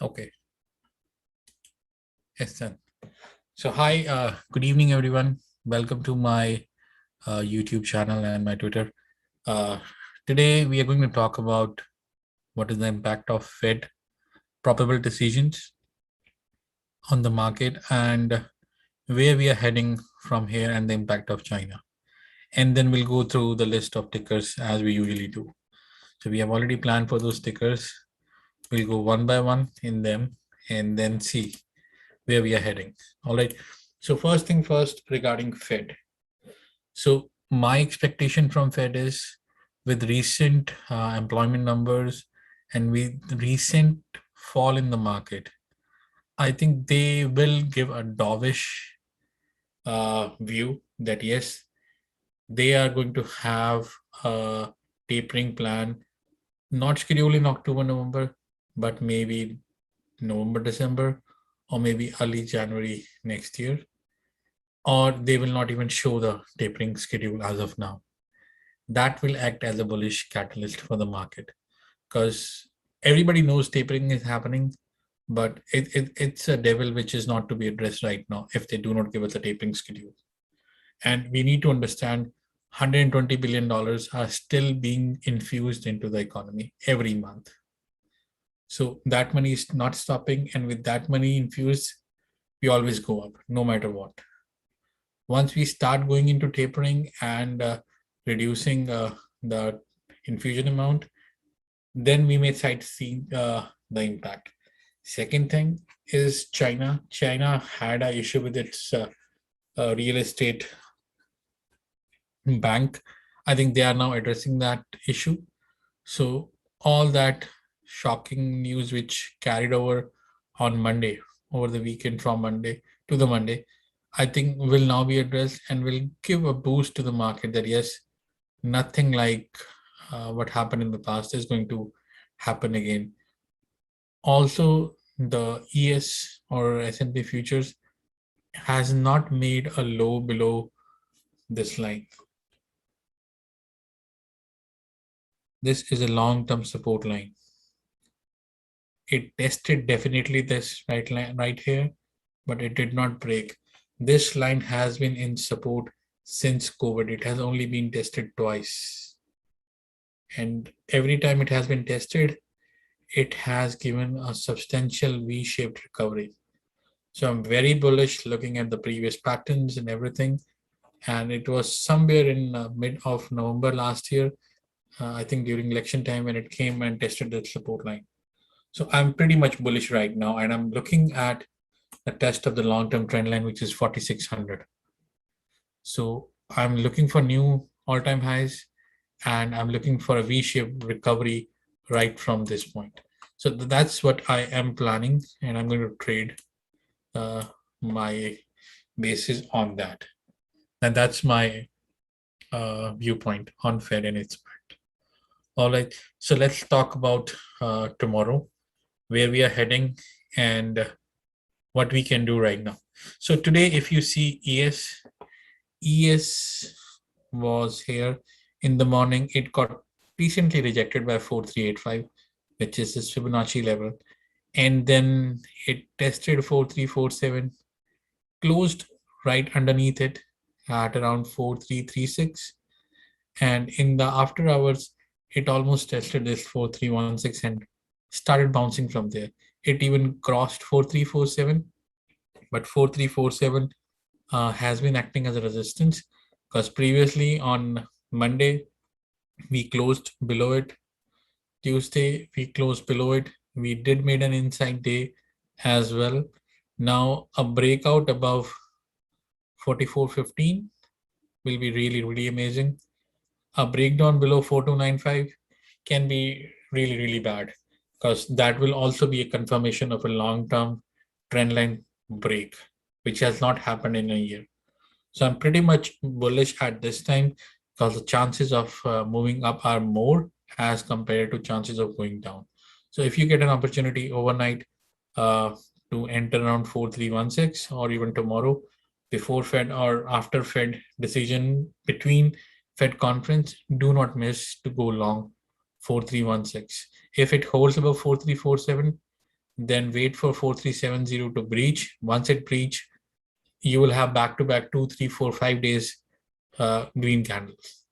Okay. Yes, then. So, hi, good evening, everyone. Welcome to my YouTube channel and my Twitter. Uh, Today, we are going to talk about what is the impact of Fed probable decisions on the market and where we are heading from here and the impact of China. And then we'll go through the list of tickers as we usually do. So, we have already planned for those tickers. We'll go one by one in them and then see where we are heading. All right. So first thing first regarding Fed. So my expectation from Fed is with recent employment numbers and with recent fall in the market, I think they will give a dovish view that yes, they are going to have a tapering plan, not scheduled in October, November, but maybe November, December, or maybe early January next year, or they will not even show the tapering schedule as of now. That will act as a bullish catalyst for the market because everybody knows tapering is happening, but it's a devil which is not to be addressed right now if they do not give us a tapering schedule. And we need to understand $120 billion are still being infused into the economy every month. So that money is not stopping. And with that money infused, we always go up no matter what. Once we start going into tapering and reducing the infusion amount, then we may start seeing the impact. Second thing is China. China had an issue with its real estate bank. I think they are now addressing that issue. So all that shocking news which carried over on Monday, over the weekend from Monday to the Monday, I think will now be addressed and will give a boost to the market that yes, nothing like what happened in the past is going to happen again. Also, the ES or S&P futures has not made a low below this line. This is a long-term support line. It tested definitely this right line right here, but it did not break. This line has been in support since COVID. It has only been tested twice. And every time it has been tested, it has given a substantial V-shaped recovery. So I'm very bullish looking at the previous patterns and everything. And it was somewhere in mid of November last year, I think during election time when it came and tested the support line. So I'm pretty much bullish right now. And I'm looking at the test of the long-term trend line, which is 4,600. So I'm looking for new all-time highs and I'm looking for a V-shaped recovery right from this point. So that's what I am planning, and I'm going to trade my basis on that. And that's my viewpoint on Fed and its impact. All right, so let's talk about tomorrow, where we are heading and what we can do right now. So today, if you see ES was here in the morning. It got recently rejected by 4385, which is this Fibonacci level. And then it tested 4347, closed right underneath it at around 4336. And in the after hours, it almost tested this 4316 and started bouncing from there. It even crossed 4347, but 4347 has been acting as a resistance because previously on Monday, we closed below it. Tuesday, we closed below it. We did made an inside day as well. Now a breakout above 4415 will be really, really amazing. A breakdown below 4295 can be really, really bad because that will also be a confirmation of a long-term trend line break, which has not happened in a year. So I'm pretty much bullish at this time because the chances of moving up are more as compared to chances of going down. So if you get an opportunity overnight uh, to enter around 4316 or even tomorrow before Fed or after Fed decision between Fed conference, do not miss to go long 4316. If it holds above 4347, then wait for 4370 to breach. Once it breach, you will have back-to-back 2, 3, 4, 5 days green candles.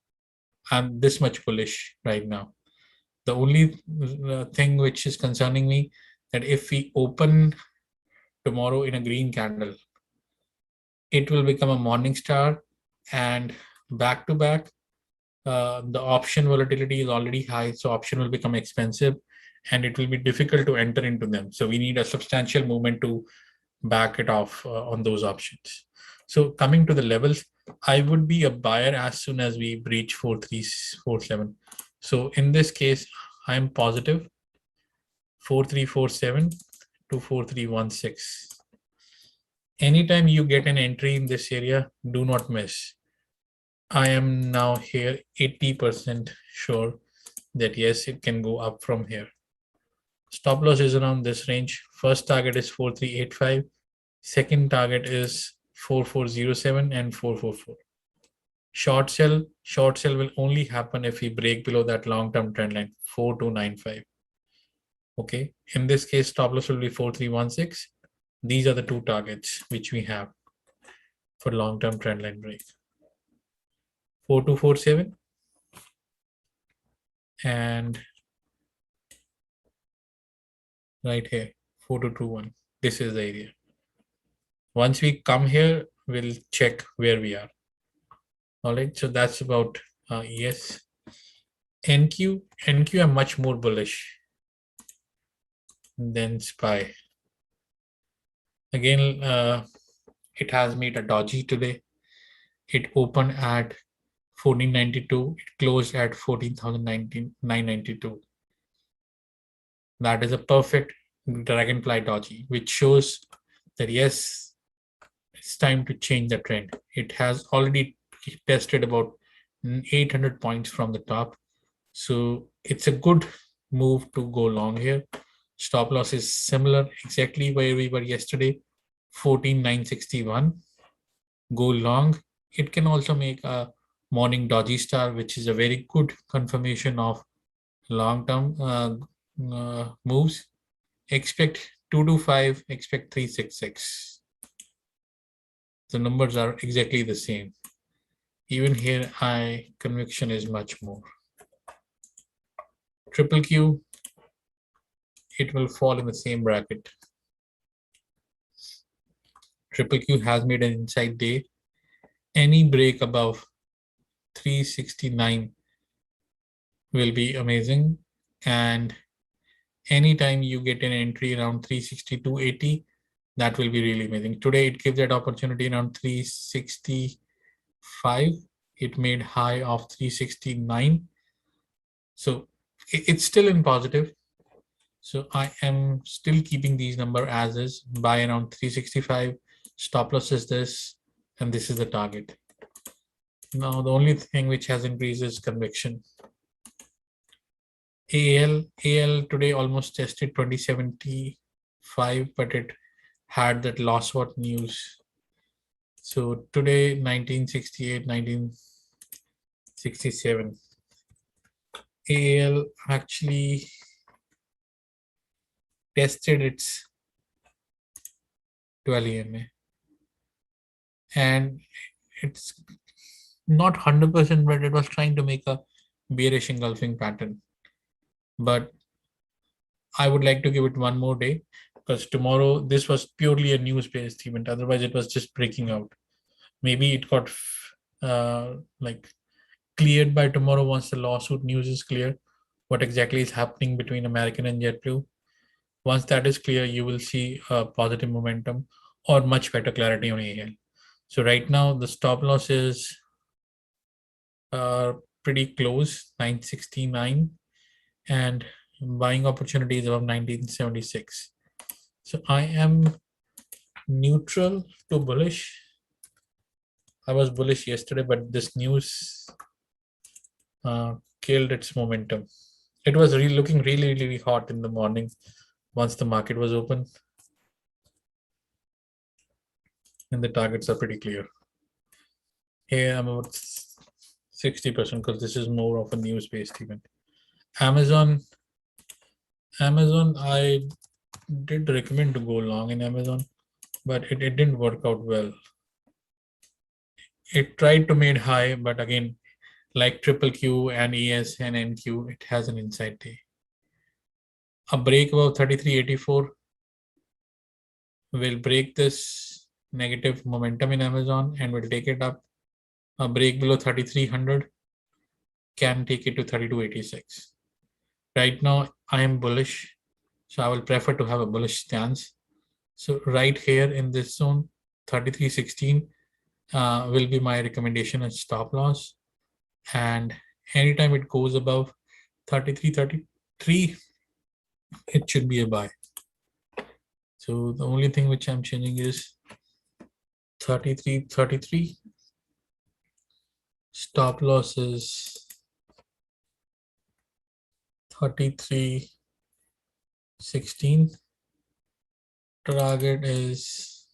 I'm this much bullish right now. The only thing which is concerning me, that if we open tomorrow in a green candle, it will become a morning star, and back to back, the option volatility is already high, so option will become expensive and it will be difficult to enter into them. So we need a substantial movement to back it off on those options. So coming to the levels, I would be a buyer as soon as we breach 4347. So in this case, I'm positive 4347 to 4316. Anytime you get an entry in this area, do not miss. I am now here 80% sure that yes, it can go up from here. Stop loss is around this range. First target is 4385. Second target is 4407 and 444. Short sell will only happen if we break below that long-term trend line, 4295. Okay, in this case, stop loss will be 4316. These are the two targets which we have for long-term trend line break. 4247 and right here 4221. This is the area. Once we come here, we'll check where we are. All right, so that's about yes. NQ I'm much more bullish than SPY. Again, it has made a doji today. It opened at 1492. It closed at 14,992. That is a perfect dragonfly doji, which shows that yes, it's time to change the trend. It has already tested about 800 points from the top. So it's a good move to go long here. Stop loss is similar, exactly where we were yesterday, 14,961. Go long. It can also make a morning doji star, which is a very good confirmation of long-term moves. Expect 225, expect 366. The numbers are exactly the same. Even here, conviction is much more. Triple Q, it will fall in the same bracket. Triple Q has made an inside day. Any break above 369 will be amazing. And anytime you get an entry around 362.80, that will be really amazing. Today, it gives that opportunity around 365. It made high of 369. So it's still in positive. So I am still keeping these number as is, buy around 365. Stop loss is this, and this is the target. Now, the only thing which has increased is conviction. AL today almost tested 2075, but it had that loss what news. So today 1968, 1967. AL actually tested its 12 EMA, and it's not 100%, but it was trying to make a bearish engulfing pattern. But I would like to give it one more day, because tomorrow this was purely a news-based event. Otherwise, it was just breaking out. Maybe it got like cleared by tomorrow once the lawsuit news is clear. What exactly is happening between American and JetBlue? Once that is clear, you will see a positive momentum or much better clarity on AL. So right now the stop loss is pretty close, 969, and buying opportunities of 1976. So I am neutral to bullish. I was bullish yesterday, but this news killed its momentum. It was looking really, really hot in the morning once the market was open. And the targets are pretty clear. Here I'm about 60% because this is more of a news-based event. Amazon, I did recommend to go long in Amazon, but it didn't work out well. It tried to made high, but again, like triple Q and ES and NQ, it has an inside day. A break above 33.84 will break this negative momentum in Amazon and will take it up. A break below 3300 can take it to 32.86. Right now, I am bullish, so I will prefer to have a bullish stance. So right here in this zone, 33.16 will be my recommendation as stop loss. And anytime it goes above 33.33, it should be a buy. So the only thing which I'm changing is 33.33. Stop loss is 33.16. Target is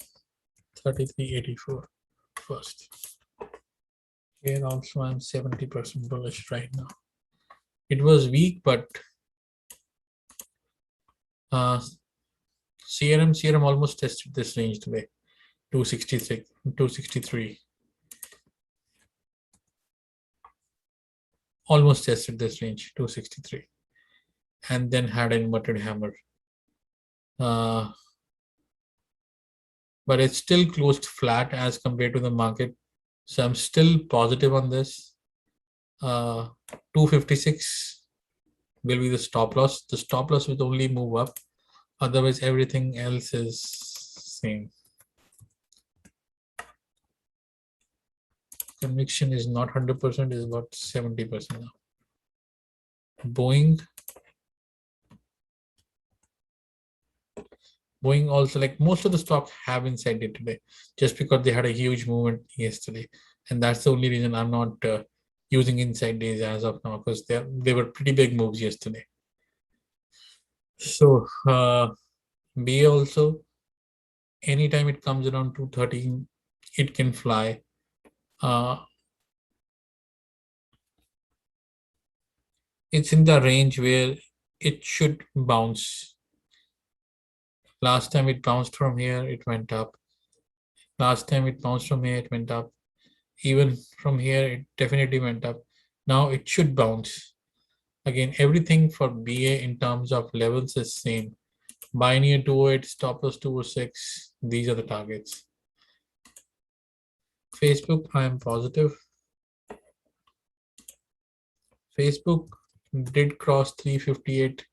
33.84 first. Here also I'm 70% bullish right now. It was weak, but CRM almost tested this range today. 266, 263. Almost tested this range, 263. And then had an inverted hammer. But it's still closed flat as compared to the market. So I'm still positive on this. 256 will be the stop loss. The stop loss will only move up. Otherwise, everything else is same. Conviction is not 100%, is about 70% now. Boeing also, like most of the stock have inside it today, just because they had a huge movement yesterday, and that's the only reason I'm not using inside days as of now, because they were pretty big moves yesterday. So BA also, anytime it comes around 213, it can fly. It's in the range where it should bounce. Last time it bounced from here, it went up. Last time it bounced from here, it went up. Even from here, it definitely went up. Now it should bounce. Again, everything for BA in terms of levels is same. Buy near 208, stop loss 206. These are the targets. Facebook, I am positive. Facebook did cross 358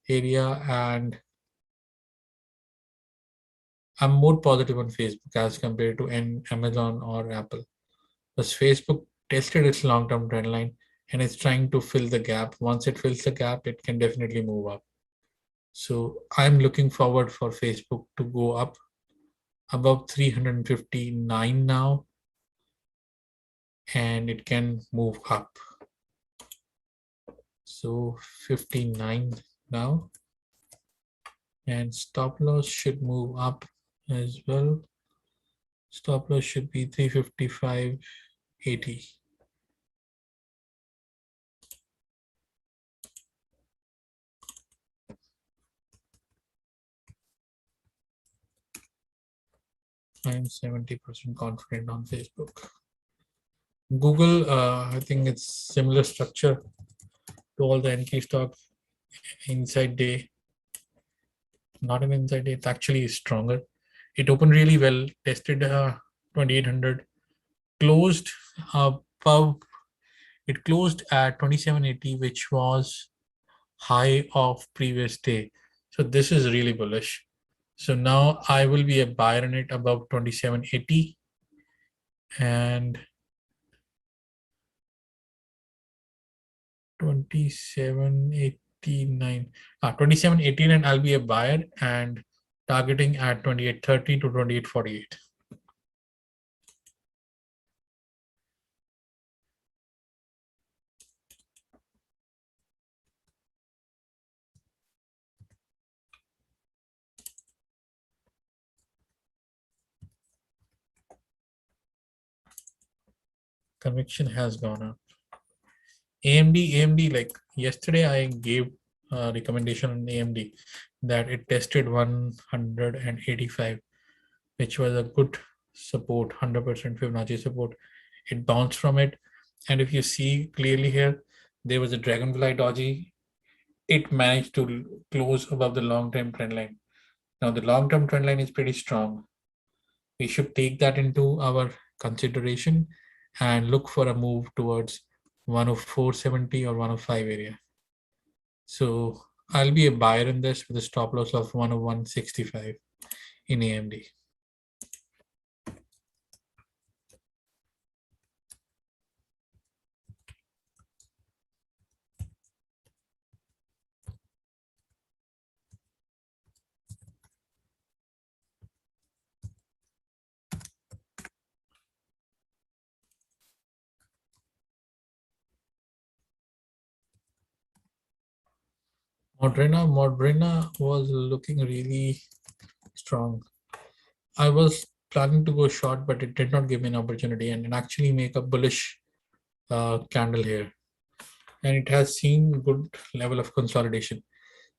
area, and I'm more positive on Facebook as compared to Amazon or Apple. Because Facebook tested its long-term trend line and it's trying to fill the gap. Once it fills the gap, it can definitely move up. So I'm looking forward for Facebook to go up above 359 now, and it can move up. So 59 now, and stop loss should move up as well. Stop loss should be 355.80. I am 70% confident on Facebook. Google, I think it's similar structure to all the NK stocks. Inside day, not an inside day, it's actually stronger. It opened really well, tested 2800, closed above, it closed at 2780, which was high of previous day. So this is really bullish. So now I will be a buyer in it above 2780, and 2789. 2789, I'll be a buyer and targeting at 2830 to 2848. Conviction has gone up. AMD, like yesterday I gave recommendation on AMD that it tested 185, which was a good support, 100% Fibonacci support. It bounced from it. And if you see clearly here, there was a dragonfly doji. It managed to close above the long-term trend line. Now the long-term trend line is pretty strong. We should take that into our consideration and look for a move towards 104.70 or 105 area. So I'll be a buyer in this with a stop loss of 101.65 in AMD. Moderna was looking really strong. I was planning to go short, but it did not give me an opportunity and it actually make a bullish candle here. And it has seen good level of consolidation.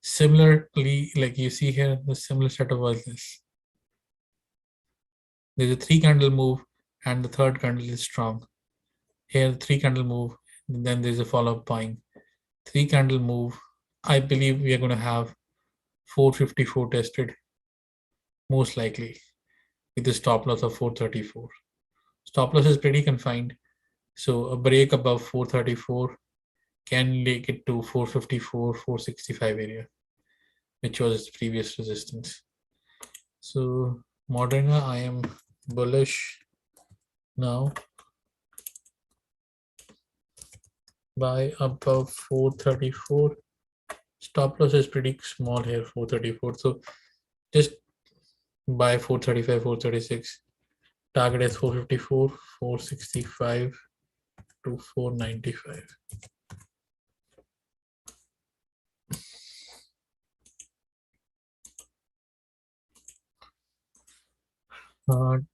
Similarly, like you see here, the similar setup was this. There's a 3 candle move and the third candle is strong. Here, 3 candle move, then there's a follow-up buying. 3 candle move. I believe we are going to have 454 tested, most likely, with a stop loss of 434. Stop loss is pretty confined. So a break above 434 can take it to 454, 465 area, which was its previous resistance. So Moderna, I am bullish now. Buy above 434. Stop loss is pretty small here, 434. So just buy 435, 436. Target is 454, 465 to 495.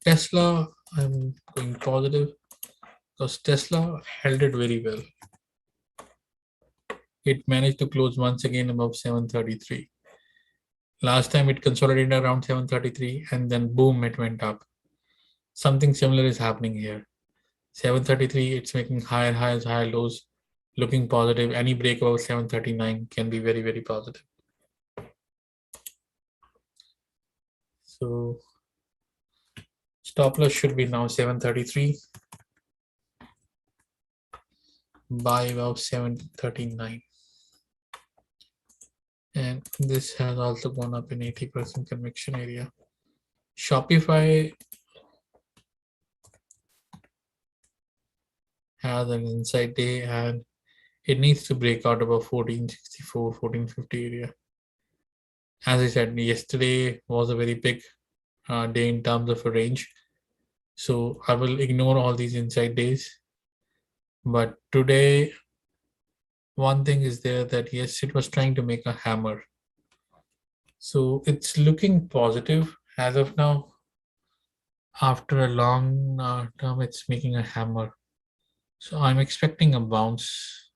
Tesla, I'm going positive because Tesla held it very well. It managed to close once again above 733. Last time it consolidated around 733 and then boom, it went up. Something similar is happening here. 733, it's making higher highs, higher lows, looking positive. Any break above 739 can be very, very positive. So stop loss should be now 733. Buy above 739. And this has also gone up in 80% conviction area. Shopify has an inside day and it needs to break out above 1464, 1450 area. As I said, yesterday was a very big day in terms of a range. So I will ignore all these inside days. But today, one thing is there that yes, it was trying to make a hammer. So it's looking positive as of now. After a long term, it's making a hammer. So I'm expecting a bounce.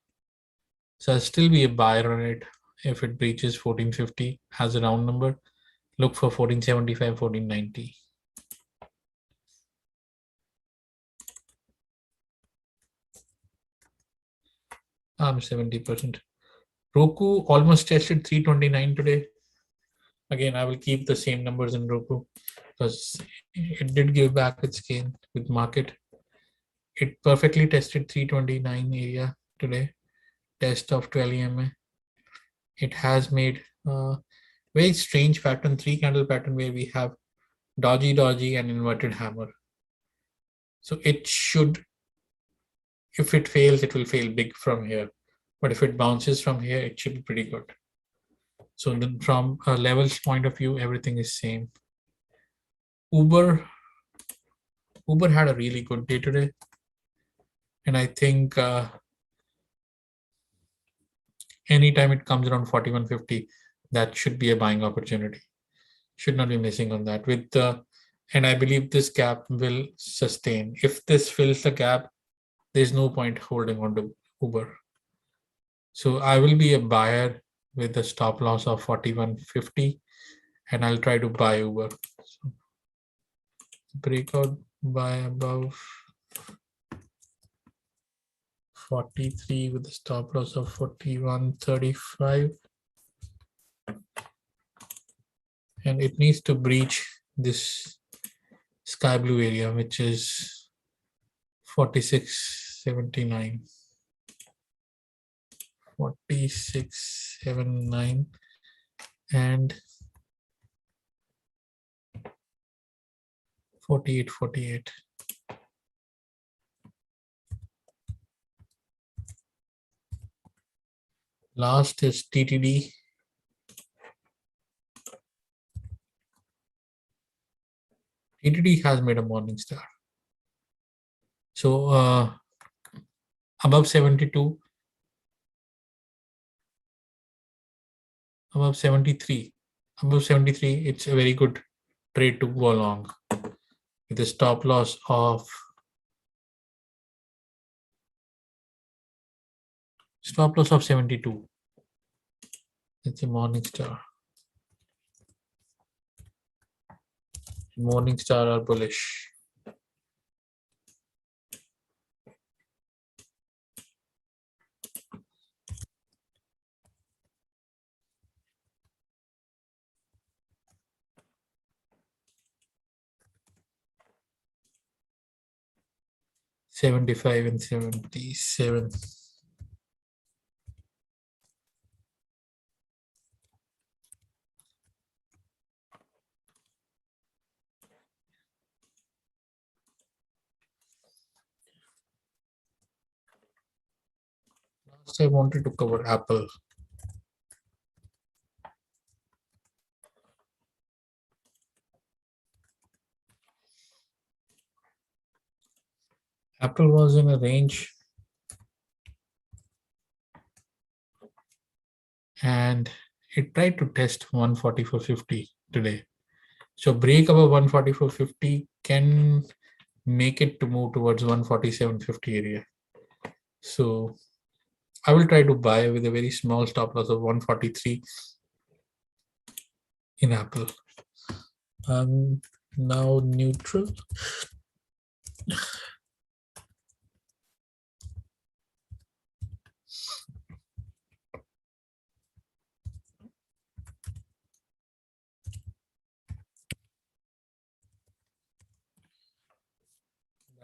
So I'll still be a buyer on it if it breaches 1450 as a round number. Look for 1475, 1490. I'm 70%. Roku almost tested 329 today. Again, I will keep the same numbers in Roku because it did give back its gain with market. It perfectly tested 329 area today. Test of 12 EMA. It has made a very strange pattern, 3 candle pattern where we have dodgy and inverted hammer. So it should, if it fails, it will fail big from here. But if it bounces from here, it should be pretty good. So then from a levels point of view, everything is same. Uber had a really good day today. And I think anytime it comes around 4150, that should be a buying opportunity. Should not be missing on that. And I believe this gap will sustain. If this fills the gap, there's no point holding on to Uber. So I will be a buyer with a stop loss of 41.50, and I'll try to buy Uber. So breakout buy above 43 with a stop loss of 41.35, and it needs to breach this sky blue area, which is 46.79. 46.79 and 48.48. Last is TTD. TTD has made a morning star. So above 72, above 73, above 73, it's a very good trade to go along with a stop loss of 72. It's a morning star. Morning star are bullish. $75 and $77. Last I wanted to cover Apple. Apple was in a range and it tried to test 144.50 today. So break above 144.50 can make it to move towards 147.50 area. So I will try to buy with a very small stop loss of 143 in Apple. Now neutral.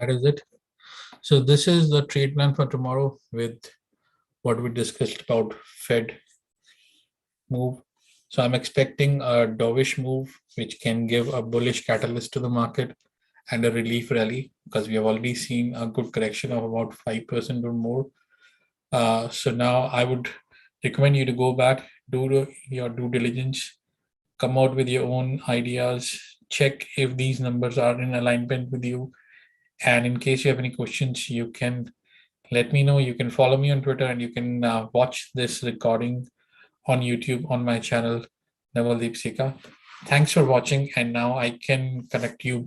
That is it. So this is the trade plan for tomorrow with what we discussed about Fed move. So I'm expecting a dovish move, which can give a bullish catalyst to the market and a relief rally, because we have already seen a good correction of about 5% or more. So now I would recommend you to go back, do your due diligence, come out with your own ideas, check if these numbers are in alignment with you. And in case you have any questions, you can let me know. You can follow me on Twitter, and you can watch this recording on YouTube on my channel, Navaldeep Sikka. Thanks for watching, and now I can connect you back